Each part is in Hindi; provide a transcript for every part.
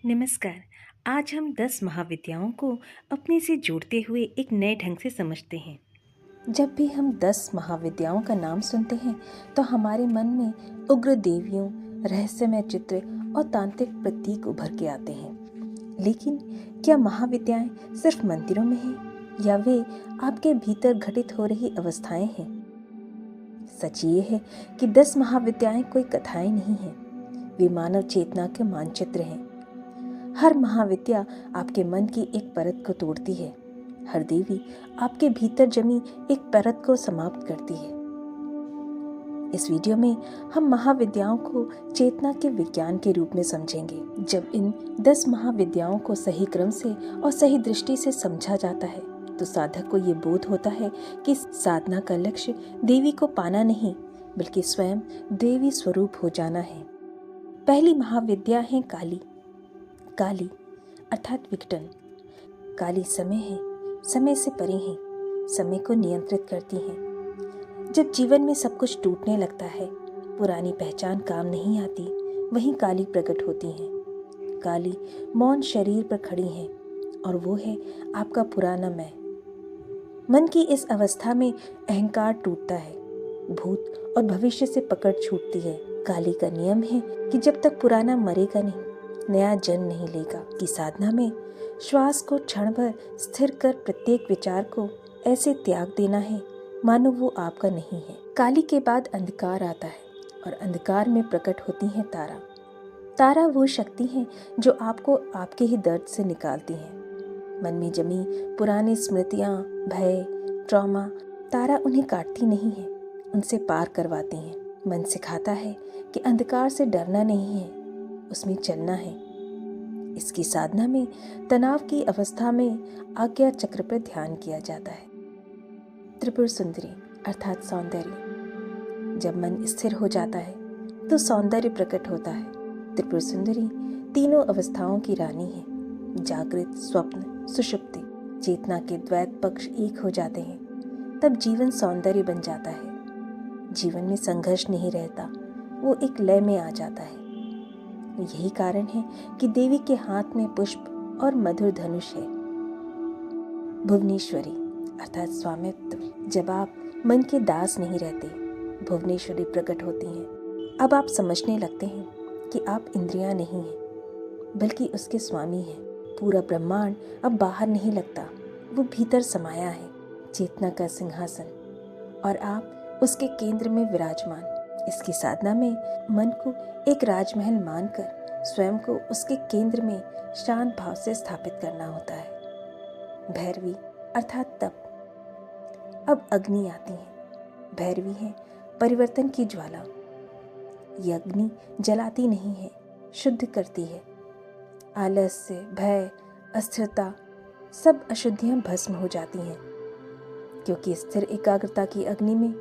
नमस्कार। आज हम 10 महाविद्याओं को अपने से जोड़ते हुए एक नए ढंग से समझते हैं। जब भी हम 10 महाविद्याओं का नाम सुनते हैं तो हमारे मन में उग्र देवियों, रहस्यमय चित्र और तांत्रिक प्रतीक उभर के आते हैं। लेकिन क्या महाविद्याएं सिर्फ मंदिरों में हैं या वे आपके भीतर घटित हो रही अवस्थाएं हैं? सच ये है कि 10 महाविद्याएं कोई कथाएं नहीं हैं, वे मानव चेतना के मानचित्र हैं। हर महाविद्या आपके मन की एक परत को तोड़ती है। हर देवी आपके भीतर जमी एक परत को समाप्त करती है। इस वीडियो में हम महाविद्याओं को चेतना के विज्ञान के रूप में समझेंगे। जब इन 10 महाविद्याओं को सही क्रम से और सही दृष्टि से समझा जाता है तो साधक को ये बोध होता है कि साधना का लक्ष्य देवी को पाना नहीं बल्कि स्वयं देवी स्वरूप हो जाना है। पहली महाविद्या है काली। काली अर्थात विघटन। काली समय है, समय से परे है, समय को नियंत्रित करती हैं। जब जीवन में सब कुछ टूटने लगता है, पुरानी पहचान काम नहीं आती, वहीं काली प्रकट होती हैं। काली मौन शरीर पर खड़ी हैं और वो है आपका पुराना मैं। मन की इस अवस्था में अहंकार टूटता है, भूत और भविष्य से पकड़ छूटती है। काली का नियम है कि जब तक पुराना मरेगा नहीं, नया जन्म नहीं लेगा। की साधना में श्वास को क्षण भर स्थिर कर प्रत्येक विचार को ऐसे त्याग देना है मानो वो आपका नहीं है। काली के बाद अंधकार आता है और अंधकार में प्रकट होती है तारा। तारा वो शक्ति है जो आपको आपके ही दर्द से निकालती है। मन में जमी पुरानी स्मृतियाँ, भय, ट्रॉमा, तारा उन्हें काटती नहीं है, उनसे पार करवाती हैं। मन सिखाता है कि अंधकार से डरना नहीं है, उसमें चलना है। इसकी साधना में तनाव की अवस्था में आज्ञा चक्र पर ध्यान किया जाता है। त्रिपुर सुंदरी अर्थात सौंदर्य। जब मन स्थिर हो जाता है तो सौंदर्य प्रकट होता है। त्रिपुर सुंदरी तीनों अवस्थाओं की रानी है। जागृत, स्वप्न, सुषुप्ति, चेतना के द्वैत पक्ष एक हो जाते हैं, तब जीवन सौंदर्य बन जाता है। जीवन में संघर्ष नहीं रहता, वो एक लय में आ जाता है। यही कारण है कि देवी के हाथ में पुष्प और मधुर धनुष है। भुवनेश्वरी अर्थात स्वामित्व। जब आप मन के दास नहीं रहते, भुवनेश्वरी प्रकट होती हैं। अब आप समझने लगते हैं कि आप इंद्रियां नहीं हैं बल्कि उसके स्वामी हैं। पूरा ब्रह्मांड अब बाहर नहीं लगता, वो भीतर समाया है। चेतना का सिंहासन और आप उसके केंद्र में विराजमान। इसकी साधना में मन को एक राजमहल मानकर स्वयं को उसके केंद्र में शांत भाव से स्थापित करना होता है। भैरवी अर्थात तप। अब अग्नि आती है। भैरवी है परिवर्तन की ज्वाला। ये अग्नि जलाती नहीं है, शुद्ध करती है। आलस्य, भय, अस्थिरता, सब अशुद्धियां भस्म हो जाती हैं, क्योंकि स्थिर एकाग्रता की अग्नि में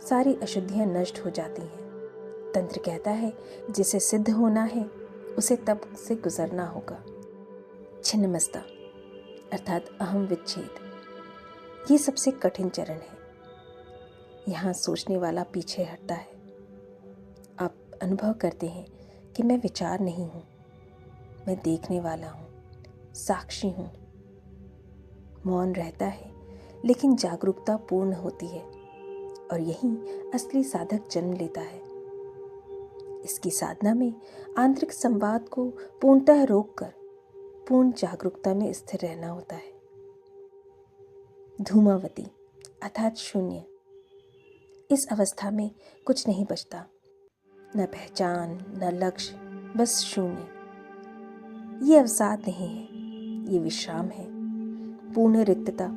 सारी अशुद्धियां नष्ट हो जाती हैं। तंत्र कहता है जिसे सिद्ध होना है उसे तप से गुजरना होगा। छिन्नमस्ता अर्थात अहम विच्छेद। ये सबसे कठिन चरण है। यहाँ सोचने वाला पीछे हटता है। आप अनुभव करते हैं कि मैं विचार नहीं हूँ, मैं देखने वाला हूँ, साक्षी हूँ। मौन रहता है लेकिन जागरूकता पूर्ण होती है और यही असली साधक जन्म लेता है। इसकी साधना में आंतरिक संवाद को पूर्णतः रोककर पूर्ण जागरूकता में स्थिर रहना होता है। धूमावती अर्थात शून्य। इस अवस्था में कुछ नहीं बचता, न पहचान, न लक्ष्य, बस शून्य। ये अवसाद नहीं है, ये विश्राम है, पूर्ण रिक्तता,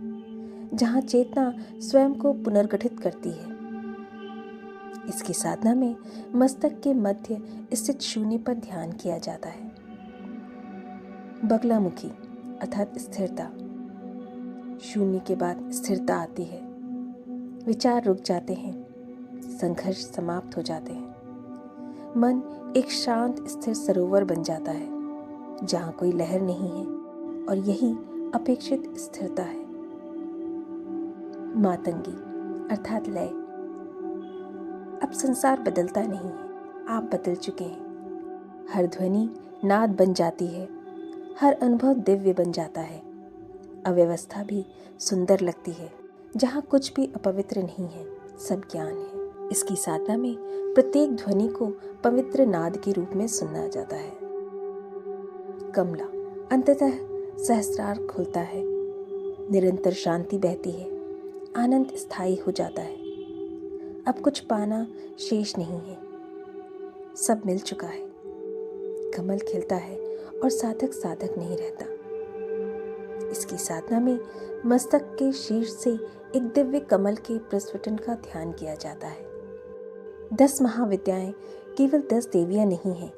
जहाँ चेतना स्वयं को पुनर्गठित करती है। इसकी साधना में मस्तक के मध्य स्थित शून्य पर ध्यान किया जाता है। बगलामुखी अर्थात स्थिरता। शून्य के बाद स्थिरता आती है। विचार रुक जाते हैं, संघर्ष समाप्त हो जाते हैं। मन एक शांत स्थिर सरोवर बन जाता है जहाँ कोई लहर नहीं है और यही अपेक्षित स्थिरता है। मातंगी अर्थात लय। अब संसार बदलता नहीं है, आप बदल चुके हैं। हर ध्वनि नाद बन जाती है, हर अनुभव दिव्य बन जाता है। अव्यवस्था भी सुंदर लगती है, जहाँ कुछ भी अपवित्र नहीं है, सब ज्ञान है। इसकी साधना में प्रत्येक ध्वनि को पवित्र नाद के रूप में सुना जाता है। कमला अंततः सहस्रार खुलता है, निरंतर शांति बहती है, आनंद स्थायी हो जाता है। अब कुछ पाना शेष नहीं है, सब मिल चुका है। कमल खिलता है और साधक साधक नहीं रहता। इसकी साधना में मस्तक के शीर्ष से एक दिव्य कमल के प्रस्फुटन का ध्यान किया जाता है। 10 महाविद्याएं केवल 10 देवियां नहीं हैं,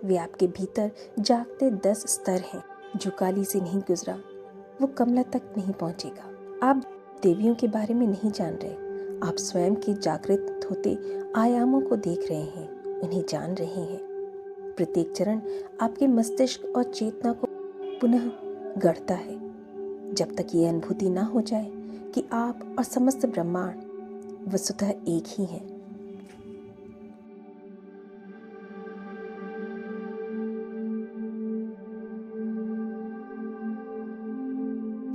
वे आपके भीतर जागते 10 स्तर हैं। जो काली से नहीं गुजरा वो कमला तक नहीं पहुंचेगा। आप देवियों के बारे में नहीं जान रहे, आप स्वयं के जागृत होते आयामों को देख रहे हैं, उन्हें जान रहे हैं। प्रत्येक चरण आपके मस्तिष्क और चेतना को पुनः गढ़ता है। जब तक ये अनुभूति ना हो जाए कि आप और समस्त ब्रह्मांड वस्तुतः एक ही हैं,